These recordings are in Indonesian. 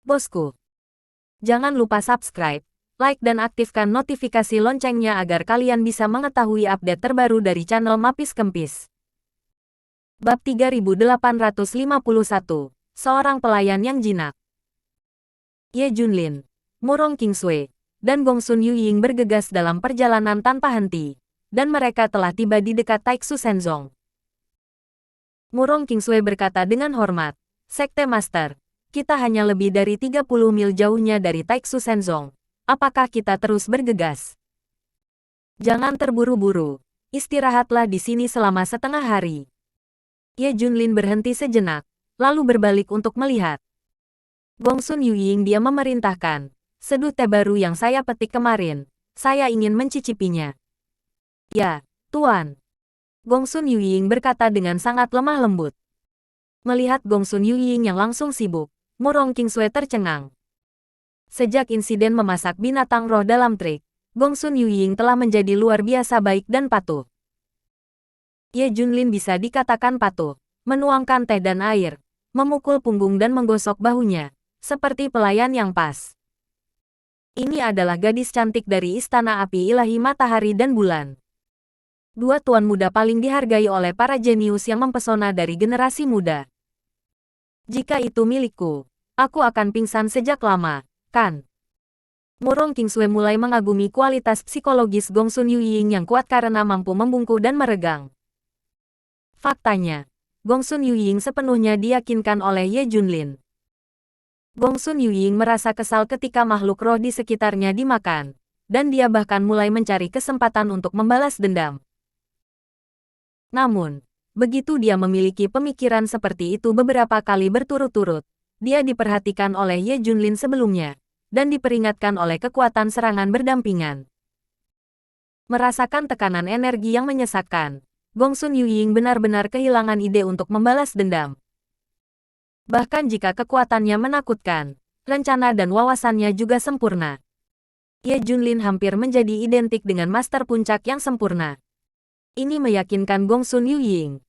bosku. Jangan lupa subscribe, like dan aktifkan notifikasi loncengnya agar kalian bisa mengetahui update terbaru dari channel Mapis Kempis. Bab 3851, Seorang Pelayan yang Jinak. Ye Junlin, Murong Kingsway, dan Gongsun Yuying bergegas dalam perjalanan tanpa henti, dan mereka telah tiba di dekat Taiksu Shenzong. Murong Kingsway berkata dengan hormat, Sekte Master, kita hanya lebih dari 30 mil jauhnya dari Taiksu Shenzong. Apakah kita terus bergegas? Jangan terburu-buru, istirahatlah di sini selama setengah hari. Ye Junlin berhenti sejenak, lalu berbalik untuk melihat. Gongsun Yuying dia memerintahkan, seduh teh baru yang saya petik kemarin, saya ingin mencicipinya. Ya, Tuan. Gongsun Yuying berkata dengan sangat lemah lembut. Melihat Gongsun Yuying yang langsung sibuk, Murong Kingsway tercengang. Sejak insiden memasak binatang roh dalam trik, Gongsun Yuying telah menjadi luar biasa baik dan patuh. Ye Junlin bisa dikatakan patuh, menuangkan teh dan air, memukul punggung dan menggosok bahunya, seperti pelayan yang pas. Ini adalah gadis cantik dari Istana Api Ilahi Matahari dan Bulan. Dua tuan muda paling dihargai oleh para jenius yang mempesona dari generasi muda. Jika itu milikku, aku akan pingsan sejak lama, kan? Murong Kingsway mulai mengagumi kualitas psikologis Gongsun Yuying yang kuat karena mampu membungkuk dan meregang. Faktanya, Gongsun Yuying sepenuhnya diyakinkan oleh Ye Junlin. Gongsun Yuying merasa kesal ketika makhluk roh di sekitarnya dimakan, dan dia bahkan mulai mencari kesempatan untuk membalas dendam. Namun, begitu dia memiliki pemikiran seperti itu beberapa kali berturut-turut, dia diperhatikan oleh Ye Junlin sebelumnya, dan diperingatkan oleh kekuatan serangan berdampingan. Merasakan tekanan energi yang menyesakkan, Gongsun Yuying benar-benar kehilangan ide untuk membalas dendam. Bahkan jika kekuatannya menakutkan, rencana dan wawasannya juga sempurna. Ye Junlin hampir menjadi identik dengan master puncak yang sempurna. Ini meyakinkan Gongsun Yuying.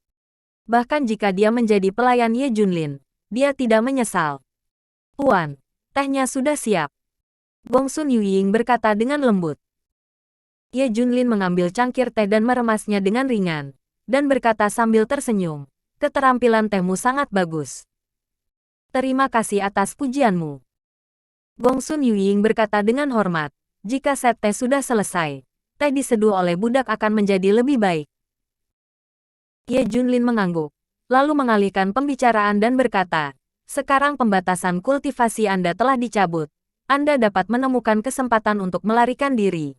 Bahkan jika dia menjadi pelayan Ye Junlin, dia tidak menyesal. Tuan, tehnya sudah siap. Gongsun Yuying berkata dengan lembut. Ye Junlin mengambil cangkir teh dan meremasnya dengan ringan, dan berkata sambil tersenyum, keterampilan tehmu sangat bagus. Terima kasih atas pujianmu. Gongsun Yuying berkata dengan hormat, jika set teh sudah selesai, teh diseduh oleh budak akan menjadi lebih baik. Ye Junlin mengangguk, lalu mengalihkan pembicaraan dan berkata, sekarang pembatasan kultivasi Anda telah dicabut, Anda dapat menemukan kesempatan untuk melarikan diri.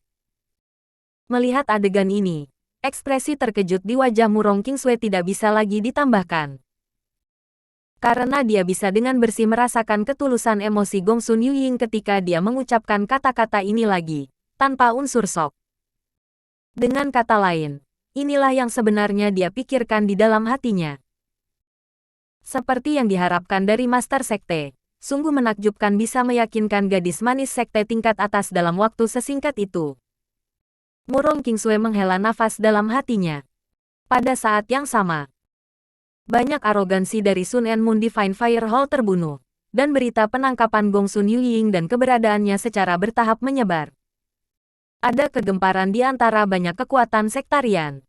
Melihat adegan ini, ekspresi terkejut di wajah Murong Kingsway tidak bisa lagi ditambahkan. Karena dia bisa dengan bersih merasakan ketulusan emosi Gongsun Yuying ketika dia mengucapkan kata-kata ini lagi, tanpa unsur sok. Dengan kata lain, inilah yang sebenarnya dia pikirkan di dalam hatinya. Seperti yang diharapkan dari Master Sekte, sungguh menakjubkan bisa meyakinkan gadis manis Sekte tingkat atas dalam waktu sesingkat itu. Murong Kingsway menghela nafas dalam hatinya. Pada saat yang sama, banyak arogansi dari Sun and Moon Divine Fire Hall terbunuh, dan berita penangkapan Gongsun Yuying dan keberadaannya secara bertahap menyebar. Ada kegemparan di antara banyak kekuatan sektarian.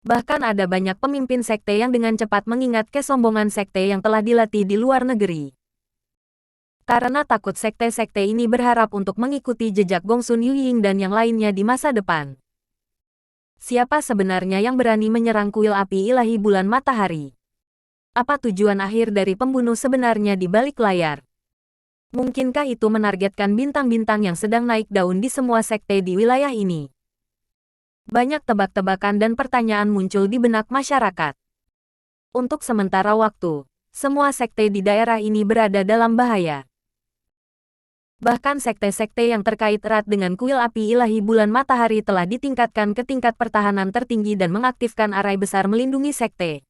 Bahkan ada banyak pemimpin sekte yang dengan cepat mengingat kesombongan sekte yang telah dilatih di luar negeri. Karena takut sekte-sekte ini berharap untuk mengikuti jejak Gongsun Yuying dan yang lainnya di masa depan. Siapa sebenarnya yang berani menyerang kuil api ilahi bulan matahari? Apa tujuan akhir dari pembunuh sebenarnya di balik layar? Mungkinkah itu menargetkan bintang-bintang yang sedang naik daun di semua sekte di wilayah ini? Banyak tebak-tebakan dan pertanyaan muncul di benak masyarakat. Untuk sementara waktu, semua sekte di daerah ini berada dalam bahaya. Bahkan sekte-sekte yang terkait erat dengan kuil api ilahi bulan matahari telah ditingkatkan ke tingkat pertahanan tertinggi dan mengaktifkan arai besar melindungi sekte.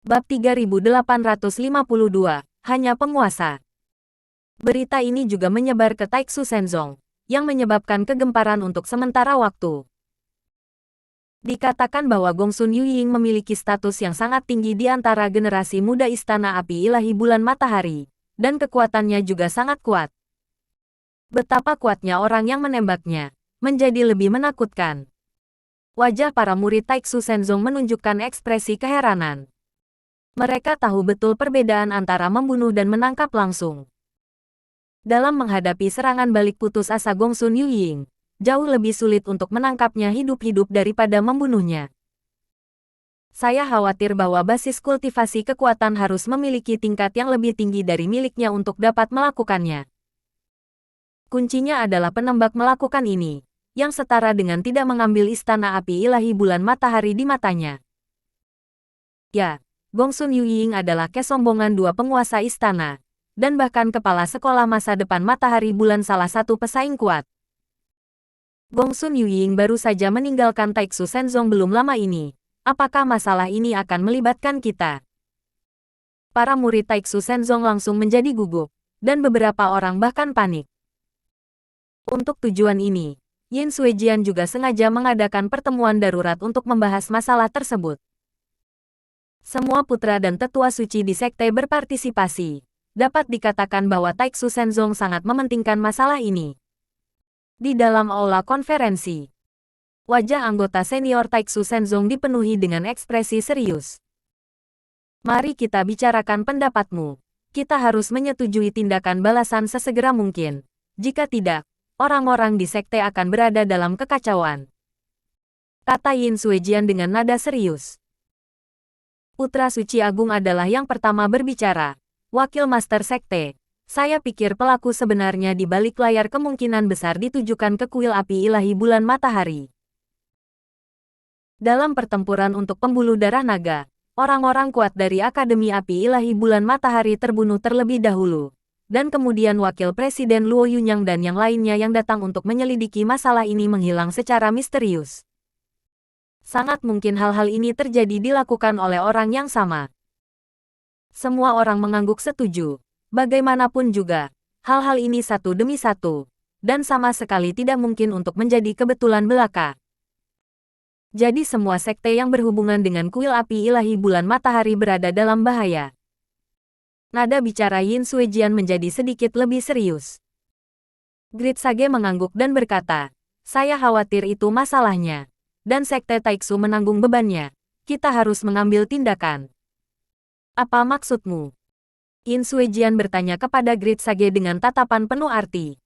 Bab 3852, hanya penguasa. Berita ini juga menyebar ke Taiksu Shenzong, yang menyebabkan kegemparan untuk sementara waktu. Dikatakan bahwa Gongsun Yuying memiliki status yang sangat tinggi di antara generasi muda Istana Api Ilahi Bulan Matahari, dan kekuatannya juga sangat kuat. Betapa kuatnya orang yang menembaknya menjadi lebih menakutkan. Wajah para murid Taiksu Senzong menunjukkan ekspresi keheranan. Mereka tahu betul perbedaan antara membunuh dan menangkap langsung. Dalam menghadapi serangan balik putus asa Gongsun Yuying, jauh lebih sulit untuk menangkapnya hidup-hidup daripada membunuhnya. Saya khawatir bahwa basis kultivasi kekuatan harus memiliki tingkat yang lebih tinggi dari miliknya untuk dapat melakukannya. Kuncinya adalah penembak melakukan ini, yang setara dengan tidak mengambil istana api ilahi bulan matahari di matanya. Ya, Gongsun Yuying adalah kesombongan dua penguasa istana, dan bahkan kepala sekolah masa depan matahari bulan salah satu pesaing kuat. Gongsun Yuying baru saja meninggalkan Taiksu Senzong belum lama ini. Apakah masalah ini akan melibatkan kita? Para murid Taiksu Senzong langsung menjadi gugup, dan beberapa orang bahkan panik. Untuk tujuan ini, Yin Suejian juga sengaja mengadakan pertemuan darurat untuk membahas masalah tersebut. Semua putra dan tetua suci di sekte berpartisipasi. Dapat dikatakan bahwa Taiksu Senzong sangat mementingkan masalah ini. Di dalam aula konferensi, wajah anggota senior Taiksu Senzong dipenuhi dengan ekspresi serius. Mari kita bicarakan pendapatmu. Kita harus menyetujui tindakan balasan sesegera mungkin. Jika tidak, orang-orang di sekte akan berada dalam kekacauan. Kata Yin Suejian dengan nada serius. Putra Suci Agung adalah yang pertama berbicara. Wakil Master Sekte, saya pikir pelaku sebenarnya di balik layar kemungkinan besar ditujukan ke kuil api ilahi bulan matahari. Dalam pertempuran untuk pembuluh darah naga, orang-orang kuat dari Akademi Api Ilahi Bulan Matahari terbunuh terlebih dahulu. Dan kemudian Wakil Presiden Luo Yunyang dan yang lainnya yang datang untuk menyelidiki masalah ini menghilang secara misterius. Sangat mungkin hal-hal ini terjadi dilakukan oleh orang yang sama. Semua orang mengangguk setuju. Bagaimanapun juga, hal-hal ini satu demi satu, dan sama sekali tidak mungkin untuk menjadi kebetulan belaka. Jadi semua sekte yang berhubungan dengan kuil api ilahi bulan matahari berada dalam bahaya. Nada bicara Yin Suejian menjadi sedikit lebih serius. Grid Sage mengangguk dan berkata, saya khawatir itu masalahnya. Dan sekte Taiksu menanggung bebannya. Kita harus mengambil tindakan. Apa maksudmu? Yin Suejian bertanya kepada Grid Sage dengan tatapan penuh arti.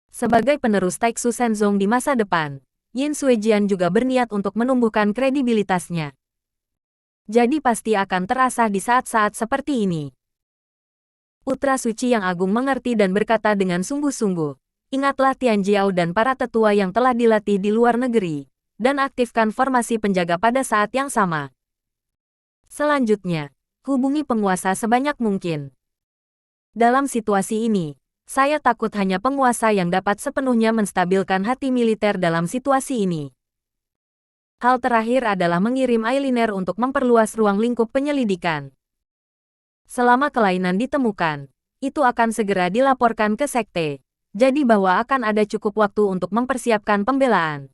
Sebagai penerus Taiksu Senzong di masa depan, Yin Suejian juga berniat untuk menumbuhkan kredibilitasnya. Jadi pasti akan terasa di saat-saat seperti ini. Putra Suci yang Agung mengerti dan berkata dengan sungguh-sungguh, ingatlah Tian Jiao dan para tetua yang telah dilatih di luar negeri, dan aktifkan formasi penjaga pada saat yang sama. Selanjutnya, hubungi penguasa sebanyak mungkin. Dalam situasi ini, saya takut hanya penguasa yang dapat sepenuhnya menstabilkan hati militer dalam situasi ini. Hal terakhir adalah mengirim Ailiner untuk memperluas ruang lingkup penyelidikan. Selama kelainan ditemukan, itu akan segera dilaporkan ke sekte, jadi bahwa akan ada cukup waktu untuk mempersiapkan pembelaan.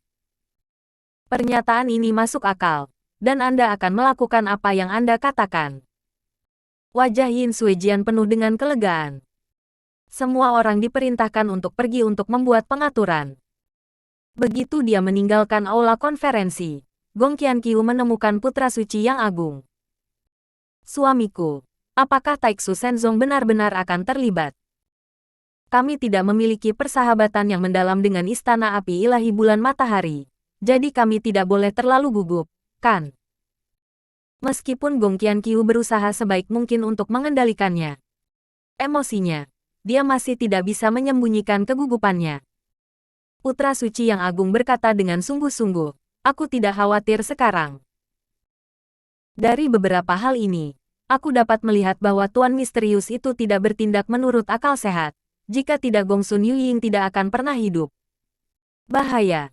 Pernyataan ini masuk akal, dan Anda akan melakukan apa yang Anda katakan. Wajah Yin Suejian penuh dengan kelegaan. Semua orang diperintahkan untuk pergi untuk membuat pengaturan. Begitu dia meninggalkan aula konferensi, Gong Qianqiu menemukan Putra Suci yang Agung. Suamiku, apakah Taiksu Senzong benar-benar akan terlibat? Kami tidak memiliki persahabatan yang mendalam dengan Istana Api Ilahi Bulan Matahari, jadi kami tidak boleh terlalu gugup, kan? Meskipun Gong Qianqiu berusaha sebaik mungkin untuk mengendalikannya, emosinya, dia masih tidak bisa menyembunyikan kegugupannya. Putra Suci yang Agung berkata dengan sungguh-sungguh, aku tidak khawatir sekarang. Dari beberapa hal ini, aku dapat melihat bahwa Tuan Misterius itu tidak bertindak menurut akal sehat. Jika tidak Gongsun Yuying tidak akan pernah hidup. Bahaya.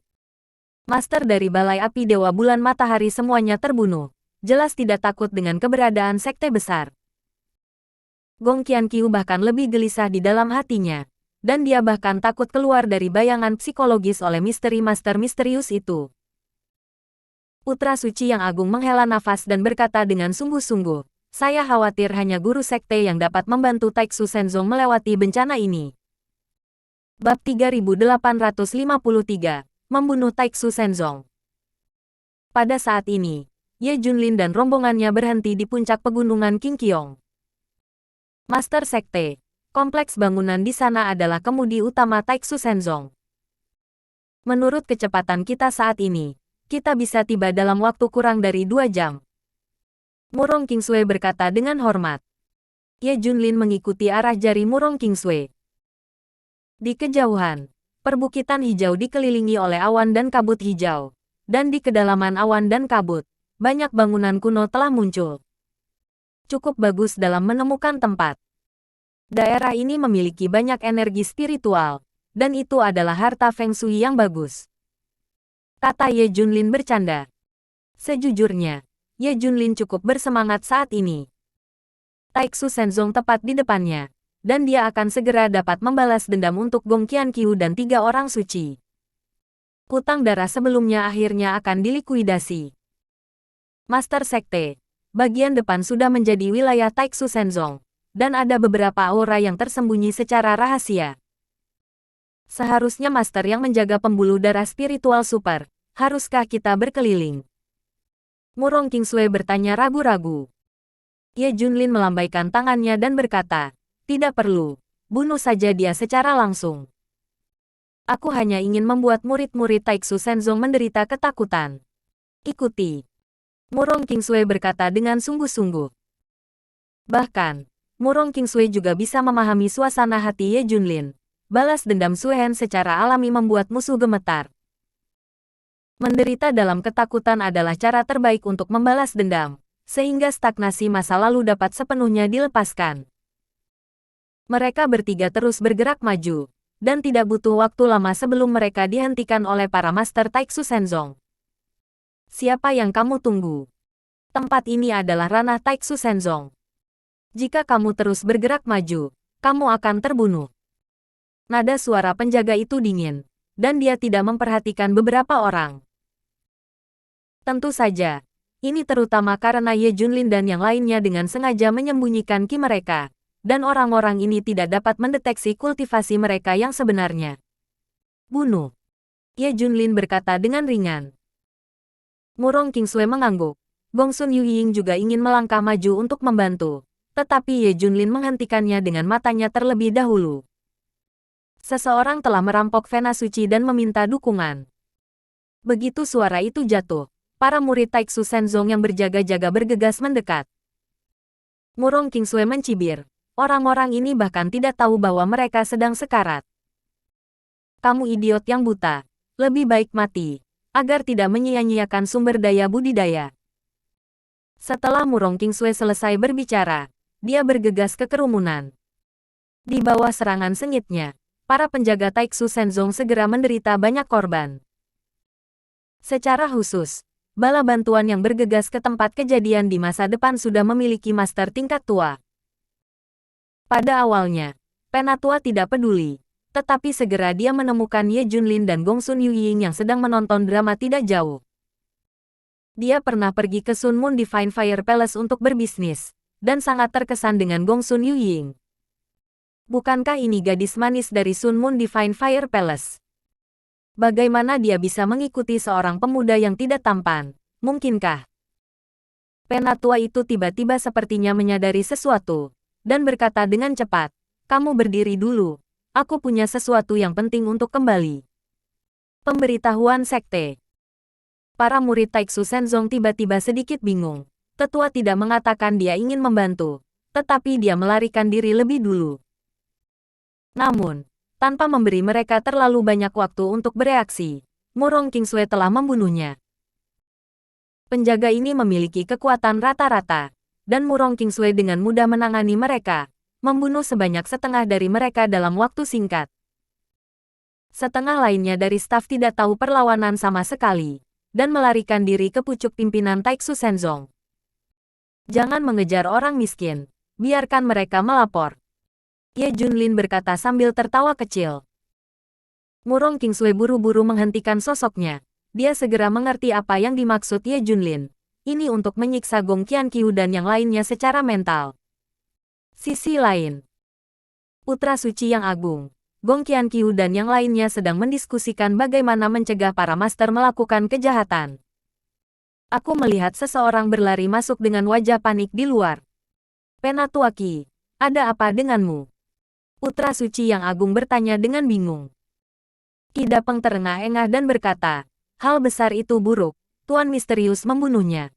Master dari Balai Api Dewa Bulan Matahari semuanya terbunuh. Jelas tidak takut dengan keberadaan sekte besar. Gong Qianqiu bahkan lebih gelisah di dalam hatinya. Dan dia bahkan takut keluar dari bayangan psikologis oleh misteri Master Misterius itu. Putra Suci yang Agung menghela nafas dan berkata dengan sungguh-sungguh, Saya khawatir hanya guru sekte yang dapat membantu Taixu Shenzong melewati bencana ini. Bab 3853, Membunuh Taixu Shenzong. Pada saat ini, Ye Junlin dan rombongannya berhenti di puncak pegunungan Qingqiong. Master Sekte, kompleks bangunan di sana adalah kemudi utama Taixu Shenzong. Menurut kecepatan kita saat ini, kita bisa tiba dalam waktu kurang dari 2 jam. Murong Qingsui berkata dengan hormat. Ye Junlin mengikuti arah jari Murong Qingsui. Di kejauhan, perbukitan hijau dikelilingi oleh awan dan kabut hijau. Dan di kedalaman awan dan kabut, banyak bangunan kuno telah muncul. Cukup bagus dalam menemukan tempat. Daerah ini memiliki banyak energi spiritual, dan itu adalah harta Feng Shui yang bagus. Kata Ye Junlin bercanda. Sejujurnya, Ye Junlin cukup bersemangat saat ini. Taixu Shenzong tepat di depannya, dan dia akan segera dapat membalas dendam untuk Gong Qianqiu dan 3 orang suci. Hutang darah sebelumnya akhirnya akan dilikuidasi. Master Sekte, bagian depan sudah menjadi wilayah Taixu Shenzong, dan ada beberapa aura yang tersembunyi secara rahasia. Seharusnya Master yang menjaga pembuluh darah spiritual super, haruskah kita berkeliling? Murong Qingsui bertanya ragu-ragu. Ye Junlin melambaikan tangannya dan berkata, tidak perlu, bunuh saja dia secara langsung. Aku hanya ingin membuat murid-murid Taixu Shenzong menderita ketakutan. Ikuti. Murong Qingsui berkata dengan sungguh-sungguh. Bahkan, Murong Qingsui juga bisa memahami suasana hati Ye Junlin. Balas dendam Suhen secara alami membuat musuh gemetar. Menderita dalam ketakutan adalah cara terbaik untuk membalas dendam, sehingga stagnasi masa lalu dapat sepenuhnya dilepaskan. Mereka bertiga terus bergerak maju, dan tidak butuh waktu lama sebelum mereka dihentikan oleh para Master Taixu Shenzong. Siapa yang kamu tunggu? Tempat ini adalah ranah Taixu Shenzong. Jika kamu terus bergerak maju, kamu akan terbunuh. Nada suara penjaga itu dingin, dan dia tidak memperhatikan beberapa orang. Tentu saja, ini terutama karena Ye Junlin dan yang lainnya dengan sengaja menyembunyikan ki mereka, dan orang-orang ini tidak dapat mendeteksi kultivasi mereka yang sebenarnya. Bunuh. Ye Junlin berkata dengan ringan. Murong Qingsui mengangguk. Gongsun Yuying juga ingin melangkah maju untuk membantu, tetapi Ye Junlin menghentikannya dengan matanya terlebih dahulu. Seseorang telah merampok Vena Suci dan meminta dukungan. Begitu suara itu jatuh, para murid Taixu Shenzong yang berjaga-jaga bergegas mendekat. Murong Qingsui mencibir. Orang-orang ini bahkan tidak tahu bahwa mereka sedang sekarat. Kamu idiot yang buta. Lebih baik mati, agar tidak menyia-nyiakan sumber daya budidaya. Setelah Murong Qingsui selesai berbicara, dia bergegas ke kerumunan. Di bawah serangan sengitnya, para penjaga Taixu Shenzong segera menderita banyak korban. Secara khusus, bala bantuan yang bergegas ke tempat kejadian di masa depan sudah memiliki master tingkat tua. Pada awalnya, Penatua tidak peduli, tetapi segera dia menemukan Ye Junlin dan Gongsun Yuying yang sedang menonton drama tidak jauh. Dia pernah pergi ke Sun Moon Divine Fire Palace untuk berbisnis, dan sangat terkesan dengan Gongsun Yuying. Bukankah ini gadis manis dari Sun Moon Divine Fire Palace? Bagaimana dia bisa mengikuti seorang pemuda yang tidak tampan? Mungkinkah? Penatua itu tiba-tiba sepertinya menyadari sesuatu, dan berkata dengan cepat, kamu berdiri dulu, aku punya sesuatu yang penting untuk kembali. Pemberitahuan sekte. Para murid Taixu Shenzong tiba-tiba sedikit bingung. Tetua tidak mengatakan dia ingin membantu, tetapi dia melarikan diri lebih dulu. Namun, tanpa memberi mereka terlalu banyak waktu untuk bereaksi, Murong Qingsui telah membunuhnya. Penjaga ini memiliki kekuatan rata-rata, dan Murong Qingsui dengan mudah menangani mereka, membunuh sebanyak setengah dari mereka dalam waktu singkat. Setengah lainnya dari staf tidak tahu perlawanan sama sekali, dan melarikan diri ke pucuk pimpinan Taixu Shenzong. Jangan mengejar orang miskin, biarkan mereka melapor. Ye Junlin berkata sambil tertawa kecil. Murong Qingsui buru-buru menghentikan sosoknya. Dia segera mengerti apa yang dimaksud Ye Junlin. Ini untuk menyiksa Gong Qianqiu dan yang lainnya secara mental. Sisi lain, Putra Suci yang Agung, Gong Qianqiu dan yang lainnya sedang mendiskusikan bagaimana mencegah para master melakukan kejahatan. Aku melihat seseorang berlari masuk dengan wajah panik di luar. Penatuaki, ada apa denganmu? Putra Suci yang Agung bertanya dengan bingung. Qi Dapeng terengah-engah dan berkata, hal besar itu buruk, Tuan misterius membunuhnya.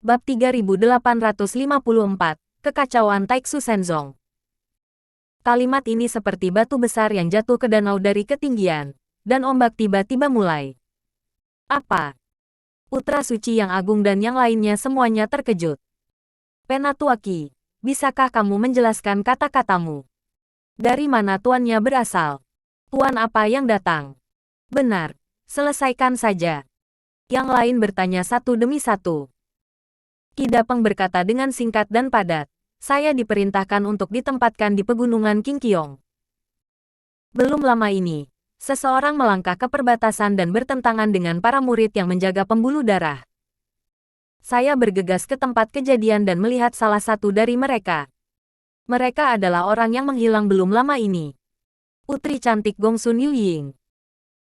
Bab 3854, Kekacauan Taiksu Senzong. Kalimat ini seperti batu besar yang jatuh ke danau dari ketinggian, dan ombak tiba-tiba mulai. Apa? Putra Suci yang Agung dan yang lainnya semuanya terkejut. Penatuaki, bisakah kamu menjelaskan kata-katamu? Dari mana tuannya berasal? Tuan apa yang datang? Benar, selesaikan saja. Yang lain bertanya satu demi satu. Qi Dapeng berkata dengan singkat dan padat. Saya diperintahkan untuk ditempatkan di pegunungan Qingqiong. Belum lama ini, seseorang melangkah ke perbatasan dan bertentangan dengan para murid yang menjaga pembuluh darah. Saya bergegas ke tempat kejadian dan melihat salah satu dari mereka. Mereka adalah orang yang menghilang belum lama ini. Putri cantik Gongsun Yuying.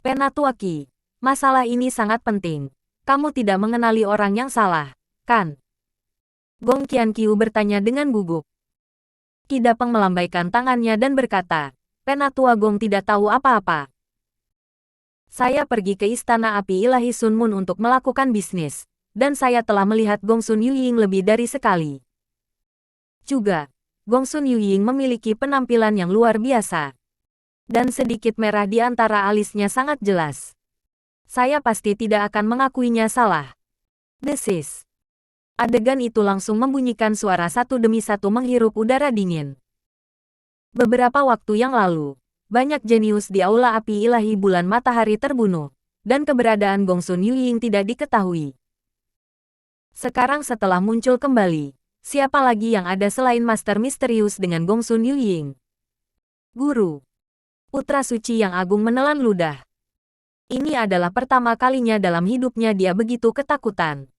Penatuaki, masalah ini sangat penting. Kamu tidak mengenali orang yang salah, kan? Gong Qianqiu bertanya dengan gugup. Qi Dapeng melambaikan tangannya dan berkata, Penatua Gong tidak tahu apa-apa. Saya pergi ke Istana Api Ilahi Sun Mun untuk melakukan bisnis, dan saya telah melihat Gongsun Yuying lebih dari sekali. Juga, Gongsun Yuying memiliki penampilan yang luar biasa. Dan sedikit merah di antara alisnya sangat jelas. Saya pasti tidak akan mengakuinya salah. Desis. Adegan itu langsung membunyikan suara satu demi satu menghirup udara dingin. Beberapa waktu yang lalu, banyak jenius di Aula Api Ilahi Bulan Matahari terbunuh, dan keberadaan Gongsun Yuying tidak diketahui. Sekarang setelah muncul kembali, siapa lagi yang ada selain Master Misterius dengan Gongsun Yuying? Guru. Putra Suci yang Agung menelan ludah. Ini adalah pertama kalinya dalam hidupnya dia begitu ketakutan.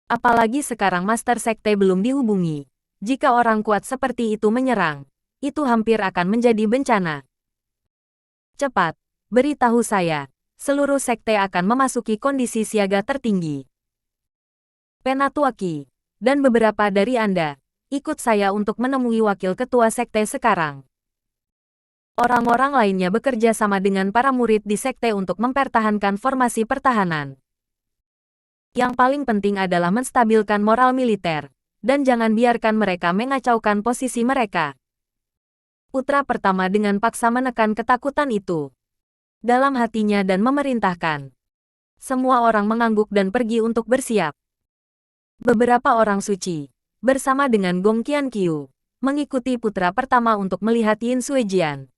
Apalagi sekarang Master Sekte belum dihubungi. Jika orang kuat seperti itu menyerang, itu hampir akan menjadi bencana. Cepat, beritahu saya, seluruh sekte akan memasuki kondisi siaga tertinggi. Penatuaki, dan beberapa dari Anda, ikut saya untuk menemui wakil ketua sekte sekarang. Orang-orang lainnya bekerja sama dengan para murid di sekte untuk mempertahankan formasi pertahanan. Yang paling penting adalah menstabilkan moral militer, dan jangan biarkan mereka mengacaukan posisi mereka. Putra pertama dengan paksa menekan ketakutan itu dalam hatinya dan memerintahkan. Semua orang mengangguk dan pergi untuk bersiap. Beberapa orang suci, bersama dengan Gong Qianqiu, mengikuti putra pertama untuk melihat Yin Suejian.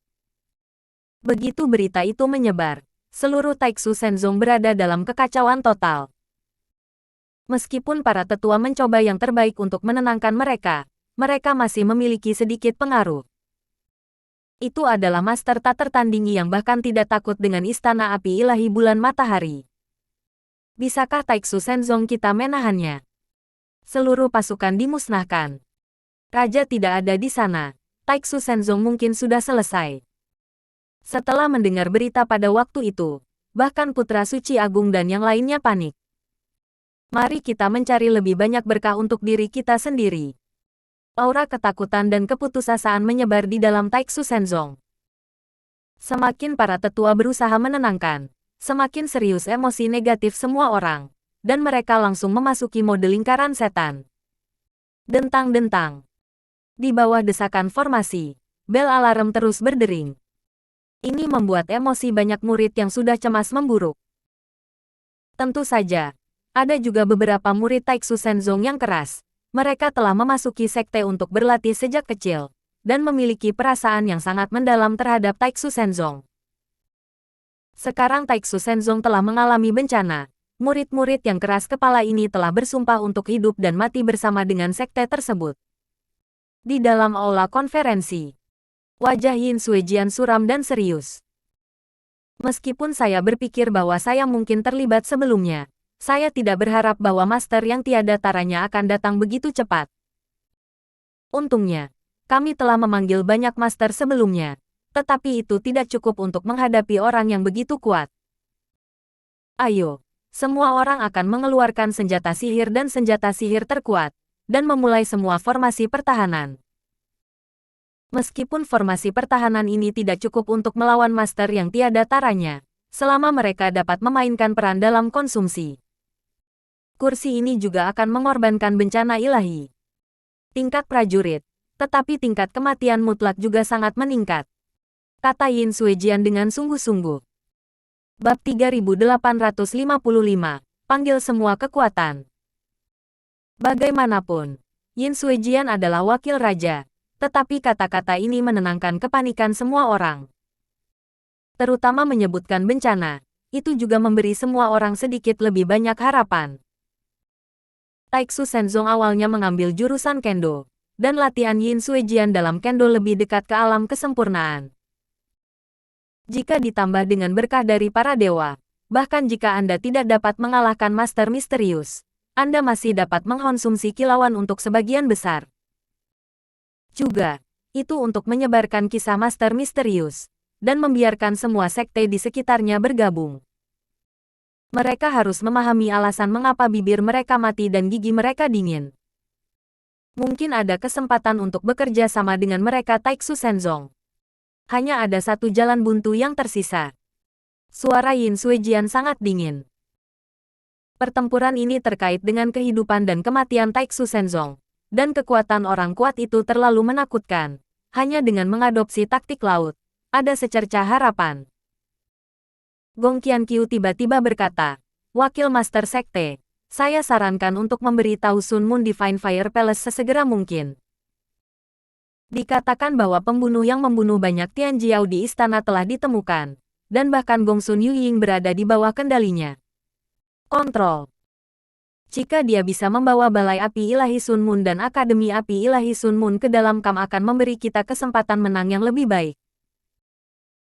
Begitu berita itu menyebar, seluruh Taiksu Senzong berada dalam kekacauan total. Meskipun para tetua mencoba yang terbaik untuk menenangkan mereka, mereka masih memiliki sedikit pengaruh. Itu adalah master tak tertandingi yang bahkan tidak takut dengan Istana Api Ilahi Bulan Matahari. Bisakah Taiksu Senzong kita menahannya? Seluruh pasukan dimusnahkan. Raja tidak ada di sana. Taiksu Senzong mungkin sudah selesai. Setelah mendengar berita pada waktu itu, bahkan Putra Suci Agung dan yang lainnya panik. Mari kita mencari lebih banyak berkah untuk diri kita sendiri. Aura ketakutan dan keputusasaan menyebar di dalam Taiksu Senzong. Semakin para tetua berusaha menenangkan, semakin serius emosi negatif semua orang, dan mereka langsung memasuki mode lingkaran setan. Dentang-dentang. Di bawah desakan formasi, bel alarm terus berdering. Ini membuat emosi banyak murid yang sudah cemas memburuk. Tentu saja, ada juga beberapa murid Taiksu Senzong yang keras. Mereka telah memasuki sekte untuk berlatih sejak kecil, dan memiliki perasaan yang sangat mendalam terhadap Taiksu Senzong. Sekarang Taiksu Senzong telah mengalami bencana. Murid-murid yang keras kepala ini telah bersumpah untuk hidup dan mati bersama dengan sekte tersebut. Di dalam aula konferensi, wajah Yin Suejian suram dan serius. Meskipun saya berpikir bahwa saya mungkin terlibat sebelumnya, Saya tidak berharap bahwa master yang tiada taranya akan datang begitu cepat. Untungnya, kami telah memanggil banyak master sebelumnya, tetapi itu tidak cukup untuk menghadapi orang yang begitu kuat. Ayo, semua orang akan mengeluarkan senjata sihir dan senjata sihir terkuat, dan memulai semua formasi pertahanan. Meskipun formasi pertahanan ini tidak cukup untuk melawan master yang tiada taranya, selama mereka dapat memainkan peran dalam konsumsi. Kursi ini juga akan mengorbankan bencana ilahi. Tingkat prajurit, tetapi tingkat kematian mutlak juga sangat meningkat. Kata Yin Suejian dengan sungguh-sungguh. Bab 3855, panggil semua kekuatan. Bagaimanapun, Yin Suejian adalah wakil raja, tetapi kata-kata ini menenangkan kepanikan semua orang. Terutama menyebutkan bencana, itu juga memberi semua orang sedikit lebih banyak harapan. Taiksu Senzong awalnya mengambil jurusan Kendo, dan latihan Yin Suejian dalam Kendo lebih dekat ke alam kesempurnaan. Jika ditambah dengan berkah dari para dewa, bahkan jika Anda tidak dapat mengalahkan Master Misterius, Anda masih dapat mengkonsumsi kilauan untuk sebagian besar. Juga, itu untuk menyebarkan kisah Master Misterius, dan membiarkan semua sekte di sekitarnya bergabung. Mereka harus memahami alasan mengapa bibir mereka mati dan gigi mereka dingin. Mungkin ada kesempatan untuk bekerja sama dengan mereka Taiksu Senzong. Hanya ada satu jalan buntu yang tersisa. Suara Yin Suejian sangat dingin. Pertempuran ini terkait dengan kehidupan dan kematian Taiksu Senzong, dan kekuatan orang kuat itu terlalu menakutkan. Hanya dengan mengadopsi taktik laut, ada secercah harapan. Gong Qianqiu tiba-tiba berkata, Wakil Master Sekte, saya sarankan untuk memberi tahu Sun Moon Divine Fire Palace sesegera mungkin. Dikatakan bahwa pembunuh yang membunuh banyak Tianjiao di istana telah ditemukan, dan bahkan Gong Sun Yuying berada di bawah kendalinya. Kontrol. Jika dia bisa membawa Balai Api Ilahi Sun Moon dan Akademi Api Ilahi Sun Moon ke dalam kamp akan memberi kita kesempatan menang yang lebih baik.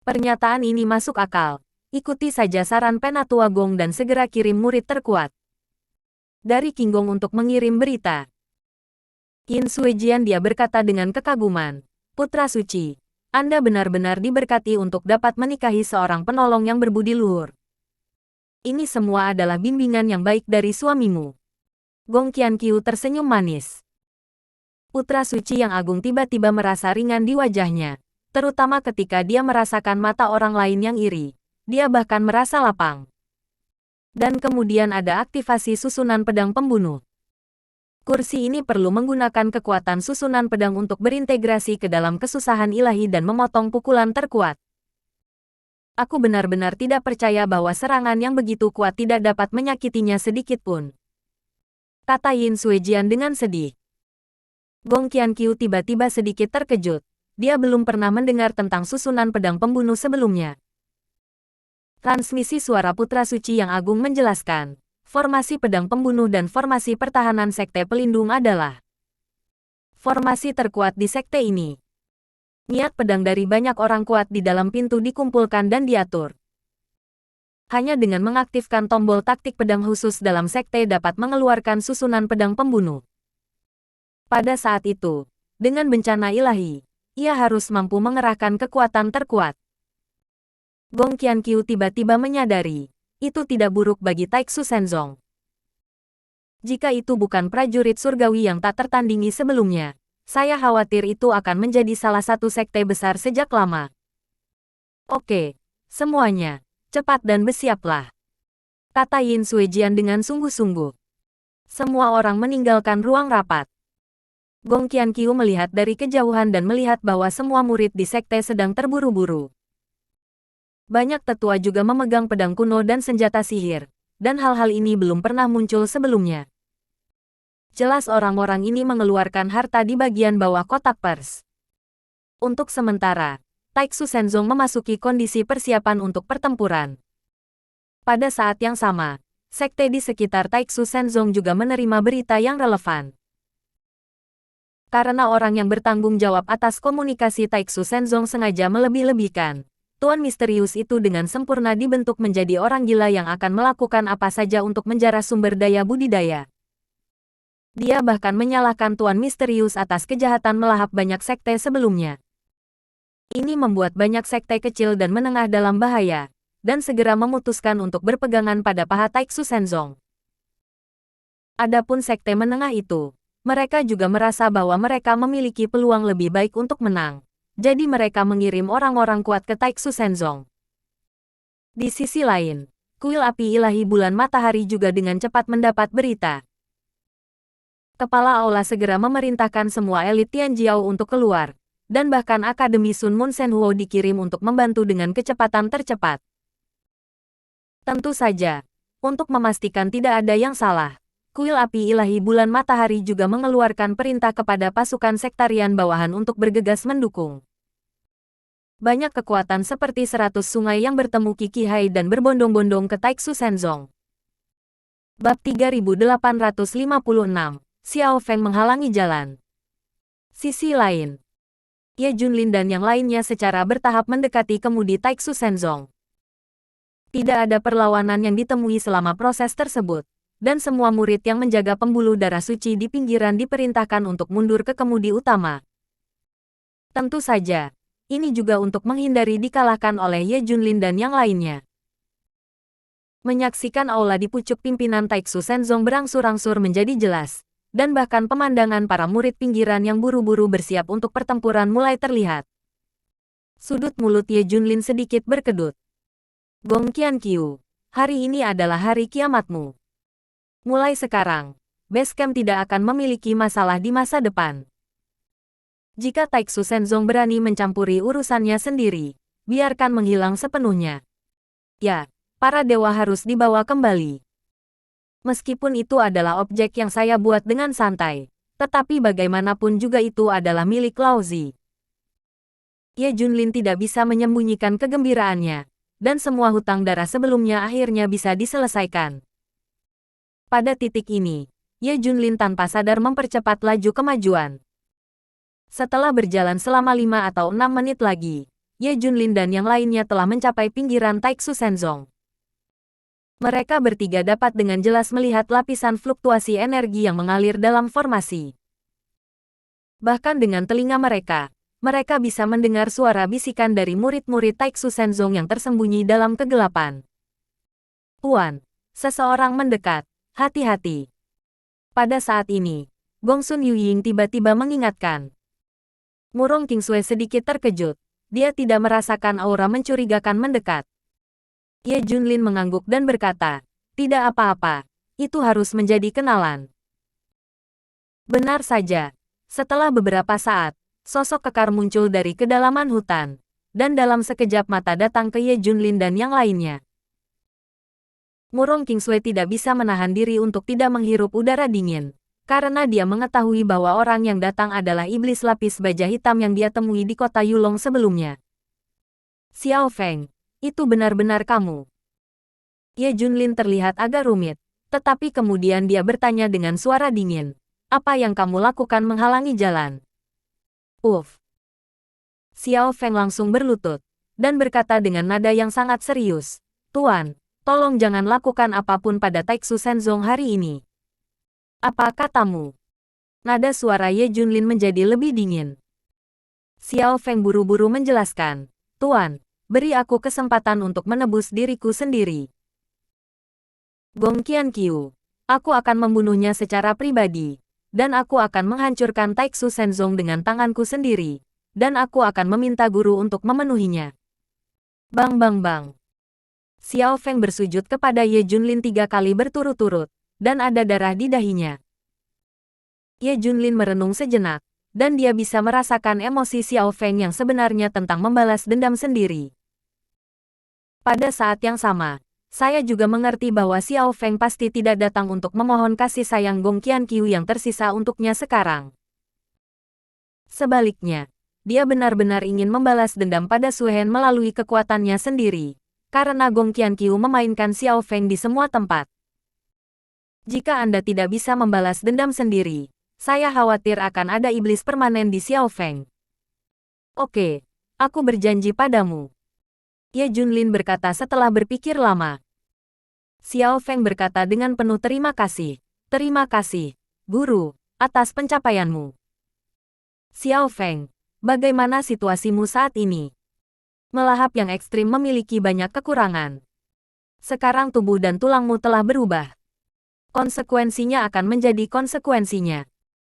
Pernyataan ini masuk akal. Ikuti saja saran Penatua Gong dan segera kirim murid terkuat dari King Gong untuk mengirim berita. Yin Suejian dia berkata dengan kekaguman, Putra Suci, Anda benar-benar diberkati untuk dapat menikahi seorang penolong yang berbudi luhur. Ini semua adalah bimbingan yang baik dari suamimu. Gong Qianqiu tersenyum manis. Putra Suci yang agung tiba-tiba merasa ringan di wajahnya, terutama ketika dia merasakan mata orang lain yang iri. Dia bahkan merasa lapang. Dan kemudian ada aktivasi susunan pedang pembunuh. Kursi ini perlu menggunakan kekuatan susunan pedang untuk berintegrasi ke dalam kesusahan ilahi dan memotong pukulan terkuat. Aku benar-benar tidak percaya bahwa serangan yang begitu kuat tidak dapat menyakitinya sedikit pun. Kata Yin Suejian dengan sedih. Gong Qianqiu tiba-tiba sedikit terkejut. Dia belum pernah mendengar tentang susunan pedang pembunuh sebelumnya. Transmisi suara Putra Suci yang agung menjelaskan, formasi pedang pembunuh dan formasi pertahanan sekte pelindung adalah formasi terkuat di sekte ini. Niat pedang dari banyak orang kuat di dalam pintu dikumpulkan dan diatur. Hanya dengan mengaktifkan tombol taktik pedang khusus dalam sekte dapat mengeluarkan susunan pedang pembunuh. Pada saat itu, dengan bencana ilahi, ia harus mampu mengerahkan kekuatan terkuat. Gong Qianqiu tiba-tiba menyadari, itu tidak buruk bagi Taiksu Senzong. Jika itu bukan prajurit surgawi yang tak tertandingi sebelumnya, saya khawatir itu akan menjadi salah satu sekte besar sejak lama. Oke, semuanya, cepat dan bersiaplah. Kata Yin Suejian dengan sungguh-sungguh. Semua orang meninggalkan ruang rapat. Gong Qianqiu melihat dari kejauhan dan melihat bahwa semua murid di sekte sedang terburu-buru. Banyak tetua juga memegang pedang kuno dan senjata sihir, dan hal-hal ini belum pernah muncul sebelumnya. Jelas orang-orang ini mengeluarkan harta di bagian bawah kotak pers. Untuk sementara, Taiksu Senzong memasuki kondisi persiapan untuk pertempuran. Pada saat yang sama, sekte di sekitar Taiksu Senzong juga menerima berita yang relevan. Karena orang yang bertanggung jawab atas komunikasi Taiksu Senzong sengaja melebih-lebihkan, Tuan misterius itu dengan sempurna dibentuk menjadi orang gila yang akan melakukan apa saja untuk menjara sumber daya budidaya. Dia bahkan menyalahkan Tuan misterius atas kejahatan melahap banyak sekte sebelumnya. Ini membuat banyak sekte kecil dan menengah dalam bahaya, dan segera memutuskan untuk berpegangan pada paha Taiksu Senzong. Adapun sekte menengah itu, mereka juga merasa bahwa mereka memiliki peluang lebih baik untuk menang. Jadi mereka mengirim orang-orang kuat ke Taiksu Senzong. Di sisi lain, kuil api ilahi bulan matahari juga dengan cepat mendapat berita. Kepala aula segera memerintahkan semua elit Tianjiao untuk keluar, dan bahkan Akademi Sun Mun Senhuo dikirim untuk membantu dengan kecepatan tercepat. Tentu saja, untuk memastikan tidak ada yang salah, kuil api ilahi bulan matahari juga mengeluarkan perintah kepada pasukan sektarian bawahan untuk bergegas mendukung. Banyak kekuatan seperti 100 sungai yang bertemu Qi Hai dan berbondong-bondong ke Taiksu Senzong. Bab 3856, Xiao Feng menghalangi jalan. Sisi lain, Ye Junlin dan yang lainnya secara bertahap mendekati kemudi Taiksu Senzong. Tidak ada perlawanan yang ditemui selama proses tersebut, dan semua murid yang menjaga pembuluh darah suci di pinggiran diperintahkan untuk mundur ke kemudi utama. Tentu saja, ini juga untuk menghindari dikalahkan oleh Ye Junlin dan yang lainnya. Menyaksikan aula di pucuk pimpinan Taiksu Senzong berangsur-angsur menjadi jelas, dan bahkan pemandangan para murid pinggiran yang buru-buru bersiap untuk pertempuran mulai terlihat. Sudut mulut Ye Junlin sedikit berkedut. Gong Qianqiu, hari ini adalah hari kiamatmu. Mulai sekarang, base camp tidak akan memiliki masalah di masa depan. Jika Taiksu Senzong berani mencampuri urusannya sendiri, biarkan menghilang sepenuhnya. Ya, para dewa harus dibawa kembali. Meskipun itu adalah objek yang saya buat dengan santai, tetapi bagaimanapun juga itu adalah milik Laozi. Ye Junlin tidak bisa menyembunyikan kegembiraannya, dan semua hutang darah sebelumnya akhirnya bisa diselesaikan. Pada titik ini, Ye Junlin tanpa sadar mempercepat laju kemajuan. Setelah berjalan selama 5 atau 6 menit lagi, Ye Junlin dan yang lainnya telah mencapai pinggiran Taiksu Senzong. Mereka bertiga dapat dengan jelas melihat lapisan fluktuasi energi yang mengalir dalam formasi. Bahkan dengan telinga mereka bisa mendengar suara bisikan dari murid-murid Taiksu Senzong yang tersembunyi dalam kegelapan. Tuan, seseorang mendekat. Hati-hati. Pada saat ini, Gongsun Yuying tiba-tiba mengingatkan. Murong Kingsue sedikit terkejut. Dia tidak merasakan aura mencurigakan mendekat. Ye Junlin mengangguk dan berkata, tidak apa-apa, itu harus menjadi kenalan. Benar saja. Setelah beberapa saat, sosok kekar muncul dari kedalaman hutan, dan dalam sekejap mata datang ke Ye Junlin dan yang lainnya. Murong Kingsue tidak bisa menahan diri untuk tidak menghirup udara dingin, karena dia mengetahui bahwa orang yang datang adalah iblis lapis baja hitam yang dia temui di kota Yulong sebelumnya. Xiao Feng, itu benar-benar kamu. Ye Junlin terlihat agak rumit, tetapi kemudian dia bertanya dengan suara dingin, apa yang kamu lakukan menghalangi jalan? Xiao Feng langsung berlutut, dan berkata dengan nada yang sangat serius, Tuan, tolong jangan lakukan apapun pada Taiksu Senzong hari ini. Apa katamu? Nada suara Ye Junlin menjadi lebih dingin. Xiao Feng buru-buru menjelaskan, Tuan, beri aku kesempatan untuk menebus diriku sendiri. Gong Qianqiu, aku akan membunuhnya secara pribadi, dan aku akan menghancurkan Taiksu Senzong dengan tanganku sendiri, dan aku akan meminta guru untuk memenuhinya. Bang bang bang. Xiao Feng bersujud kepada Ye Junlin 3 kali berturut-turut, dan ada darah di dahinya. Ye Junlin merenung sejenak, dan dia bisa merasakan emosi Xiao Feng yang sebenarnya tentang membalas dendam sendiri. Pada saat yang sama, saya juga mengerti bahwa Xiao Feng pasti tidak datang untuk memohon kasih sayang Gong Qianqiu yang tersisa untuknya sekarang. Sebaliknya, dia benar-benar ingin membalas dendam pada Su Hen melalui kekuatannya sendiri. Karena Gong Qianqiu memainkan Xiao Feng di semua tempat. Jika Anda tidak bisa membalas dendam sendiri, saya khawatir akan ada iblis permanen di Xiao Feng. Oke, aku berjanji padamu. Ye Junlin berkata setelah berpikir lama. Xiao Feng berkata dengan penuh terima kasih. Terima kasih, Guru, atas pencapaianmu. Xiao Feng, bagaimana situasimu saat ini? Melahap yang ekstrim memiliki banyak kekurangan. Sekarang tubuh dan tulangmu telah berubah. Konsekuensinya akan menjadi konsekuensinya.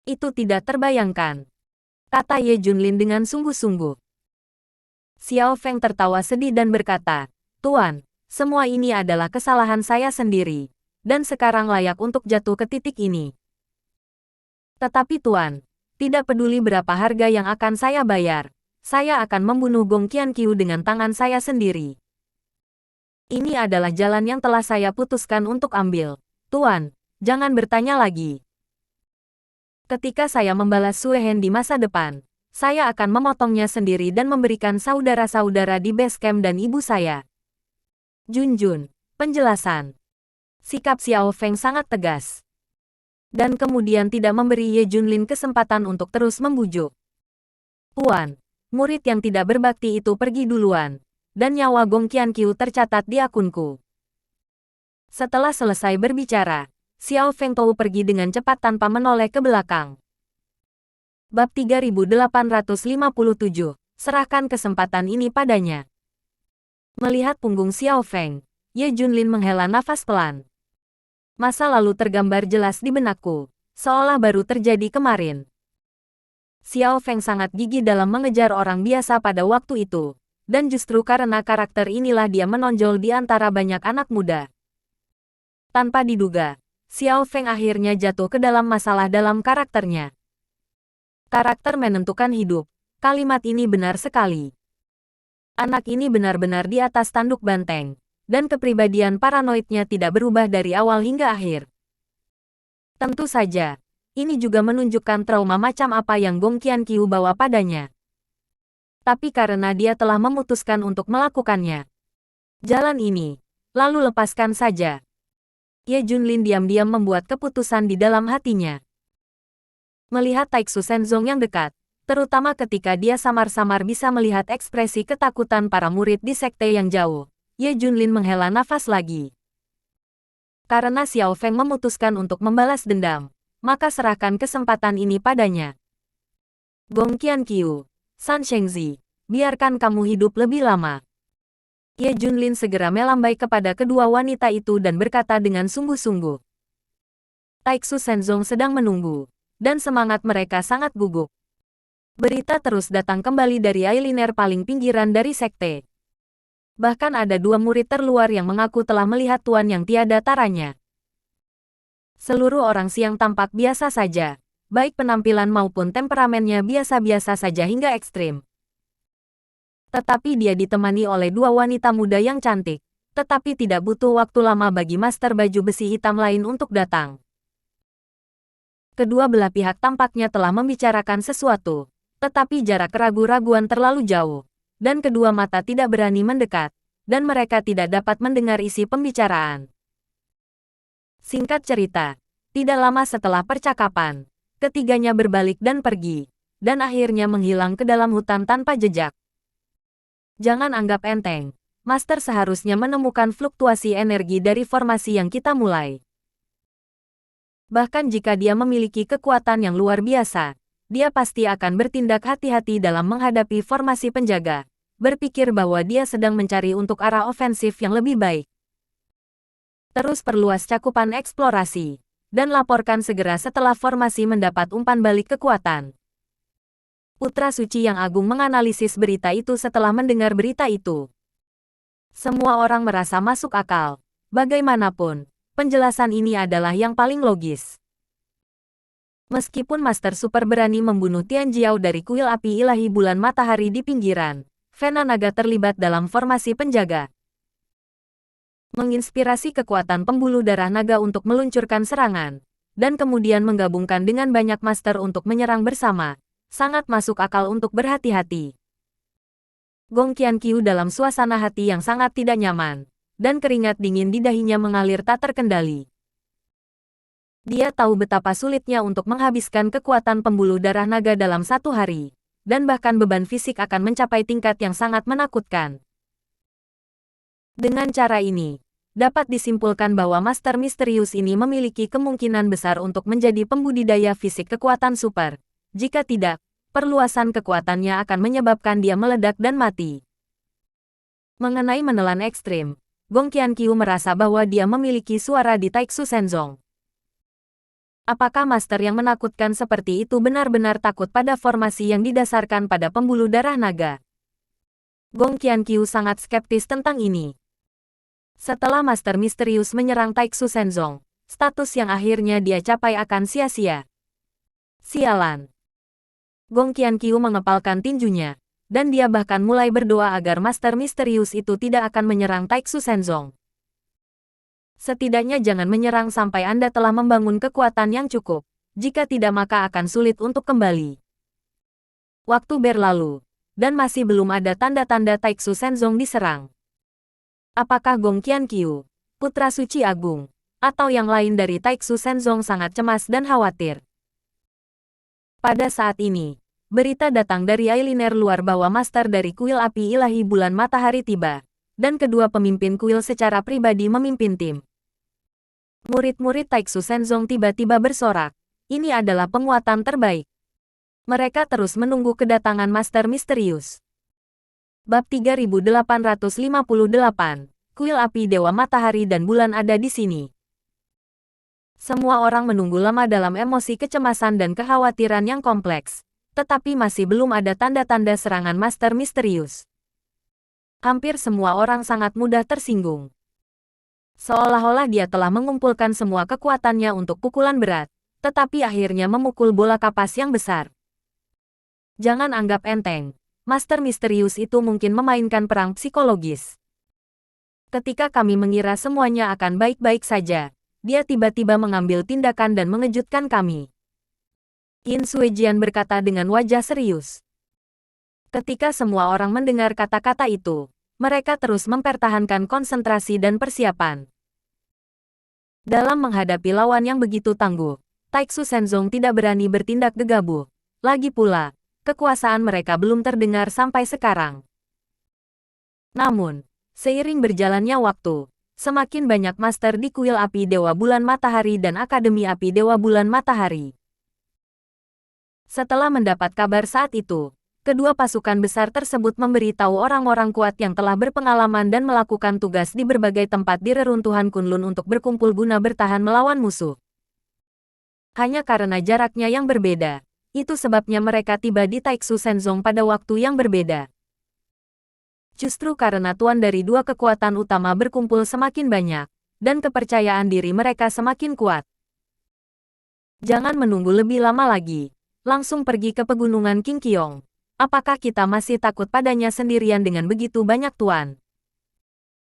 Itu tidak terbayangkan, kata Ye Junlin dengan sungguh-sungguh. Xiao Feng tertawa sedih dan berkata, Tuan, semua ini adalah kesalahan saya sendiri, dan sekarang layak untuk jatuh ke titik ini. Tetapi Tuan, tidak peduli berapa harga yang akan saya bayar, saya akan membunuh Gong Qianqiu dengan tangan saya sendiri. Ini adalah jalan yang telah saya putuskan untuk ambil. Tuan, jangan bertanya lagi. Ketika saya membalas Sue Hen di masa depan, saya akan memotongnya sendiri dan memberikan saudara-saudara di base camp dan ibu saya. Junjun, penjelasan. Sikap Xiao Feng sangat tegas. Dan kemudian tidak memberi Ye Junlin kesempatan untuk terus membujuk. Tuan, murid yang tidak berbakti itu pergi duluan, dan nyawa Gong Qianqiu tercatat di akunku. Setelah selesai berbicara, Xiao Feng Tou pergi dengan cepat tanpa menoleh ke belakang. Bab 3857, serahkan kesempatan ini padanya. Melihat punggung Xiao Feng, Ye Junlin menghela nafas pelan. Masa lalu tergambar jelas di benakku, seolah baru terjadi kemarin. Xiao Feng sangat gigih dalam mengejar orang biasa pada waktu itu, dan justru karena karakter inilah dia menonjol di antara banyak anak muda. Tanpa diduga, Xiao Feng akhirnya jatuh ke dalam masalah dalam karakternya. Karakter menentukan hidup. Kalimat ini benar sekali. Anak ini benar-benar di atas tanduk banteng, dan kepribadian paranoidnya tidak berubah dari awal hingga akhir. Tentu saja, ini juga menunjukkan trauma macam apa yang Gong Qianqiu bawa padanya. Tapi karena dia telah memutuskan untuk melakukannya, jalan ini, lalu lepaskan saja. Ye Junlin diam-diam membuat keputusan di dalam hatinya. Melihat Taixu Shenzong yang dekat, terutama ketika dia samar-samar bisa melihat ekspresi ketakutan para murid di sekte yang jauh, Ye Junlin menghela nafas lagi. Karena Xiao Feng memutuskan untuk membalas dendam, maka serahkan kesempatan ini padanya. Gong Qianqiu, San Shengzi, biarkan kamu hidup lebih lama. Ye Junlin segera melambai kepada kedua wanita itu dan berkata dengan sungguh-sungguh. Taixu Shenzong sedang menunggu, dan semangat mereka sangat gugup. Berita terus datang kembali dari Ailiner paling pinggiran dari sekte. Bahkan ada dua murid terluar yang mengaku telah melihat tuan yang tiada taranya. Seluruh orang siang tampak biasa saja, baik penampilan maupun temperamennya biasa-biasa saja hingga ekstrim. Tetapi dia ditemani oleh dua wanita muda yang cantik, tetapi tidak butuh waktu lama bagi master baju besi hitam lain untuk datang. Kedua belah pihak tampaknya telah membicarakan sesuatu, tetapi jarak keraguan-raguan terlalu jauh, dan kedua mata tidak berani mendekat, dan mereka tidak dapat mendengar isi pembicaraan. Singkat cerita, tidak lama setelah percakapan, ketiganya berbalik dan pergi, dan akhirnya menghilang ke dalam hutan tanpa jejak. Jangan anggap enteng, Master seharusnya menemukan fluktuasi energi dari formasi yang kita mulai. Bahkan jika dia memiliki kekuatan yang luar biasa, dia pasti akan bertindak hati-hati dalam menghadapi formasi penjaga, berpikir bahwa dia sedang mencari untuk arah ofensif yang lebih baik. Terus perluas cakupan eksplorasi, dan laporkan segera setelah formasi mendapat umpan balik kekuatan. Putra Suci yang agung menganalisis berita itu setelah mendengar berita itu. Semua orang merasa masuk akal. Bagaimanapun, penjelasan ini adalah yang paling logis. Meskipun Master Super berani membunuh Tian Jiao dari kuil api ilahi bulan matahari di pinggiran, Vena Naga terlibat dalam formasi penjaga. Menginspirasi kekuatan pembuluh darah naga untuk meluncurkan serangan, dan kemudian menggabungkan dengan banyak master untuk menyerang bersama. Sangat masuk akal untuk berhati-hati. Gong Qianqiu dalam suasana hati yang sangat tidak nyaman, dan keringat dingin di dahinya mengalir tak terkendali. Dia tahu betapa sulitnya untuk menghabiskan kekuatan pembuluh darah naga dalam satu hari, dan bahkan beban fisik akan mencapai tingkat yang sangat menakutkan. Dengan cara ini, dapat disimpulkan bahwa Master Misterius ini memiliki kemungkinan besar untuk menjadi pembudidaya fisik kekuatan super. Jika tidak, perluasan kekuatannya akan menyebabkan dia meledak dan mati. Mengenai menelan ekstrim, Gong Qianqiu merasa bahwa dia memiliki suara di Taiksu Senzong. Apakah master yang menakutkan seperti itu benar-benar takut pada formasi yang didasarkan pada pembuluh darah naga? Gong Qianqiu sangat skeptis tentang ini. Setelah Master Misterius menyerang Taiksu Senzong, status yang akhirnya dia capai akan sia-sia. Sialan. Gong Qianqiu mengepalkan tinjunya, dan dia bahkan mulai berdoa agar Master Misterius itu tidak akan menyerang Taiksu Senzong. Setidaknya jangan menyerang sampai Anda telah membangun kekuatan yang cukup. Jika tidak maka akan sulit untuk kembali. Waktu berlalu, dan masih belum ada tanda-tanda Taiksu Senzong diserang. Apakah Gong Qianqiu, putra suci agung, atau yang lain dari Taiksu Senzong sangat cemas dan khawatir? Pada saat ini, berita datang dari Ailiner luar bahwa master dari kuil api ilahi bulan matahari tiba, dan kedua pemimpin kuil secara pribadi memimpin tim. Murid-murid Taiksu Senzong tiba-tiba bersorak, ini adalah penguatan terbaik. Mereka terus menunggu kedatangan Master Misterius. Bab 3858, Kuil Api Dewa Matahari dan Bulan ada di sini. Semua orang menunggu lama dalam emosi kecemasan dan kekhawatiran yang kompleks, tetapi masih belum ada tanda-tanda serangan Master Misterius. Hampir semua orang sangat mudah tersinggung. Seolah-olah dia telah mengumpulkan semua kekuatannya untuk pukulan berat, tetapi akhirnya memukul bola kapas yang besar. Jangan anggap enteng. Master Misterius itu mungkin memainkan perang psikologis. Ketika kami mengira semuanya akan baik-baik saja, dia tiba-tiba mengambil tindakan dan mengejutkan kami. Yin Suejian berkata dengan wajah serius. Ketika semua orang mendengar kata-kata itu, mereka terus mempertahankan konsentrasi dan persiapan. Dalam menghadapi lawan yang begitu tangguh, Taiksu Senzong tidak berani bertindak gegabah. Lagi pula, kekuasaan mereka belum terdengar sampai sekarang. Namun, seiring berjalannya waktu, semakin banyak master di Kuil Api Dewa Bulan Matahari dan Akademi Api Dewa Bulan Matahari. Setelah mendapat kabar saat itu, kedua pasukan besar tersebut memberitahu orang-orang kuat yang telah berpengalaman dan melakukan tugas di berbagai tempat di reruntuhan Kunlun untuk berkumpul guna bertahan melawan musuh. Hanya karena jaraknya yang berbeda, itu sebabnya mereka tiba di Taiksu Senzong pada waktu yang berbeda. Justru karena tuan dari dua kekuatan utama berkumpul semakin banyak, dan kepercayaan diri mereka semakin kuat. Jangan menunggu lebih lama lagi. Langsung pergi ke pegunungan Qingqiong. Apakah kita masih takut padanya sendirian dengan begitu banyak tuan?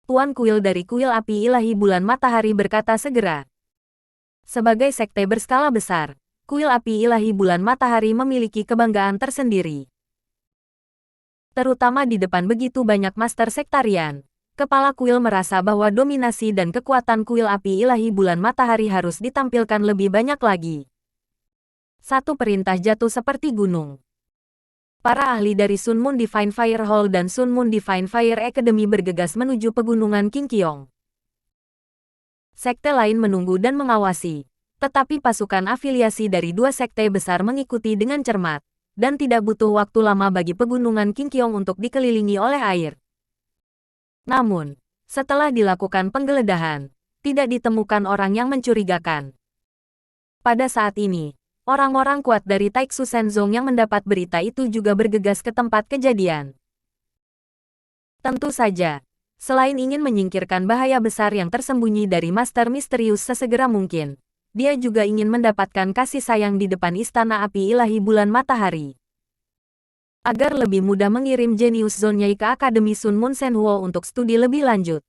Tuan kuil dari Kuil Api Ilahi Bulan Matahari berkata segera. Sebagai sekte berskala besar, Kuil Api Ilahi Bulan Matahari memiliki kebanggaan tersendiri. Terutama di depan begitu banyak master sektarian, kepala kuil merasa bahwa dominasi dan kekuatan Kuil Api Ilahi Bulan Matahari harus ditampilkan lebih banyak lagi. Satu perintah jatuh seperti gunung. Para ahli dari Sun Moon Divine Fire Hall dan Sun Moon Divine Fire Academy bergegas menuju pegunungan Qingqiong. Sekte lain menunggu dan mengawasi. Tetapi pasukan afiliasi dari dua sekte besar mengikuti dengan cermat, dan tidak butuh waktu lama bagi pegunungan Qingqiong untuk dikelilingi oleh air. Namun, setelah dilakukan penggeledahan, tidak ditemukan orang yang mencurigakan. Pada saat ini, orang-orang kuat dari Taiksu Senzong yang mendapat berita itu juga bergegas ke tempat kejadian. Tentu saja, selain ingin menyingkirkan bahaya besar yang tersembunyi dari Master Misterius sesegera mungkin, dia juga ingin mendapatkan kasih sayang di depan Istana Api Ilahi Bulan Matahari. Agar lebih mudah mengirim Genius Zone-nya ke Akademi Sun Moon Senhuo untuk studi lebih lanjut.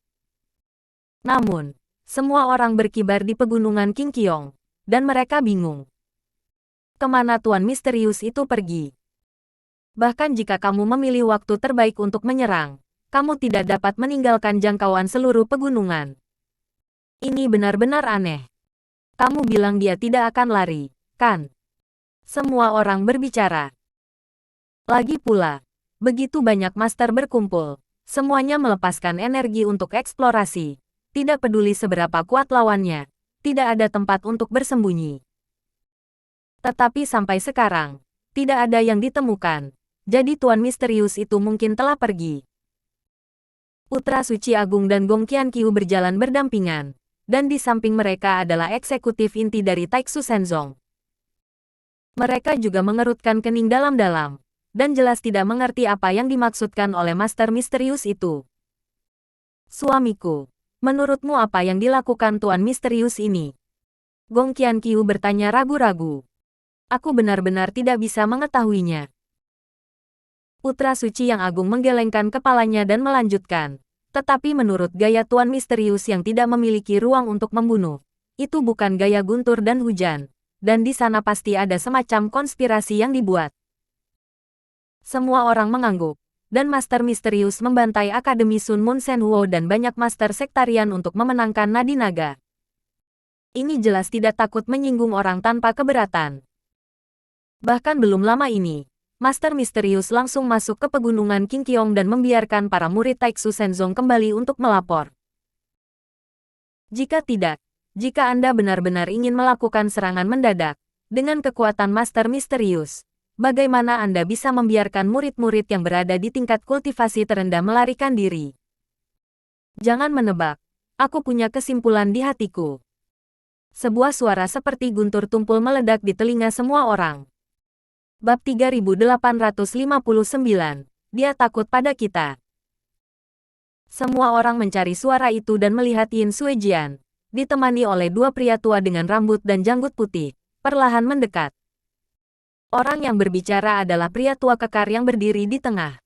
Namun, semua orang berkibar di pegunungan Qingqiong, dan mereka bingung. Kemana Tuan Misterius itu pergi? Bahkan jika kamu memilih waktu terbaik untuk menyerang, kamu tidak dapat meninggalkan jangkauan seluruh pegunungan. Ini benar-benar aneh. Kamu bilang dia tidak akan lari, kan? Semua orang berbicara. Lagi pula, begitu banyak master berkumpul, Semuanya melepaskan energi untuk eksplorasi. Tidak peduli seberapa kuat lawannya, tidak ada tempat untuk bersembunyi. Tetapi sampai sekarang, tidak ada yang ditemukan. Jadi Tuan misterius itu mungkin telah pergi. Putra Suci Agung dan Gong Qianqiu berjalan berdampingan, dan di samping mereka adalah eksekutif inti dari Taixu Shenzong. Mereka juga mengerutkan kening dalam-dalam, dan jelas tidak mengerti apa yang dimaksudkan oleh Master Misterius itu. Suamiku, menurutmu apa yang dilakukan Tuan Misterius ini? Gong Qianqiu bertanya ragu-ragu. Aku benar-benar tidak bisa mengetahuinya. Putra Suci yang agung menggelengkan kepalanya dan melanjutkan. Tetapi menurut gaya Tuan Misterius yang tidak memiliki ruang untuk membunuh, itu bukan gaya guntur dan hujan. Dan di sana pasti ada semacam konspirasi yang dibuat. Semua orang mengangguk, dan Master Misterius membantai Akademi Sun Mun Senhuo dan banyak master sektarian untuk memenangkan Nadi Naga. Ini jelas tidak takut menyinggung orang tanpa keberatan. Bahkan belum lama ini, Master Misterius langsung masuk ke pegunungan Qingqiong dan membiarkan para murid Taixu Shenzong kembali untuk melapor. Jika Anda benar-benar ingin melakukan serangan mendadak, dengan kekuatan Master Misterius, bagaimana Anda bisa membiarkan murid-murid yang berada di tingkat kultivasi terendah melarikan diri? Jangan menebak, aku punya kesimpulan di hatiku. Sebuah suara seperti guntur tumpul meledak di telinga semua orang. Bab 3859, dia takut pada kita. Semua orang mencari suara itu dan melihat Yin Suejian, ditemani oleh dua pria tua dengan rambut dan janggut putih, perlahan mendekat. Orang yang berbicara adalah pria tua kekar yang berdiri di tengah.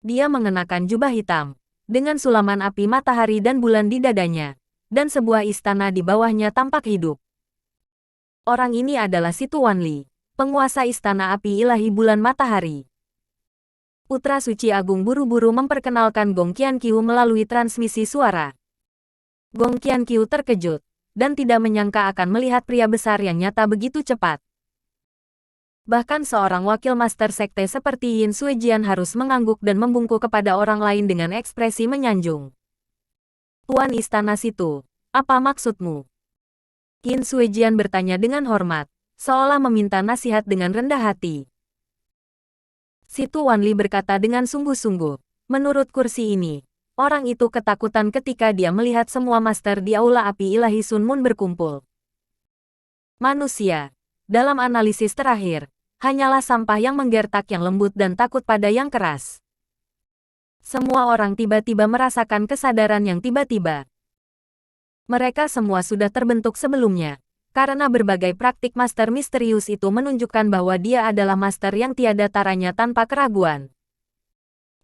Dia mengenakan jubah hitam, dengan sulaman api matahari dan bulan di dadanya, dan sebuah istana di bawahnya tampak hidup. Orang ini adalah Situ Wanli, penguasa istana api ilahi bulan matahari. Putra Suci Agung buru-buru memperkenalkan Gong Qianqiu melalui transmisi suara. Gong Qianqiu terkejut, dan tidak menyangka akan melihat pria besar yang nyata begitu cepat. Bahkan seorang wakil master sekte seperti Yin Suejian harus mengangguk dan membungkuk kepada orang lain dengan ekspresi menyanjung. Tuan Istana Situ, apa maksudmu? Yin Suejian bertanya dengan hormat, seolah meminta nasihat dengan rendah hati. Situ Wanli berkata dengan sungguh-sungguh, menurut kursi ini, orang itu ketakutan ketika dia melihat semua master di Aula Api Ilahi Sun Mun berkumpul. Manusia, dalam analisis terakhir, hanyalah sampah yang menggertak yang lembut dan takut pada yang keras. Semua orang tiba-tiba merasakan kesadaran yang tiba-tiba. Mereka semua sudah terbentuk sebelumnya, karena berbagai praktik master misterius itu menunjukkan bahwa dia adalah master yang tiada taranya tanpa keraguan.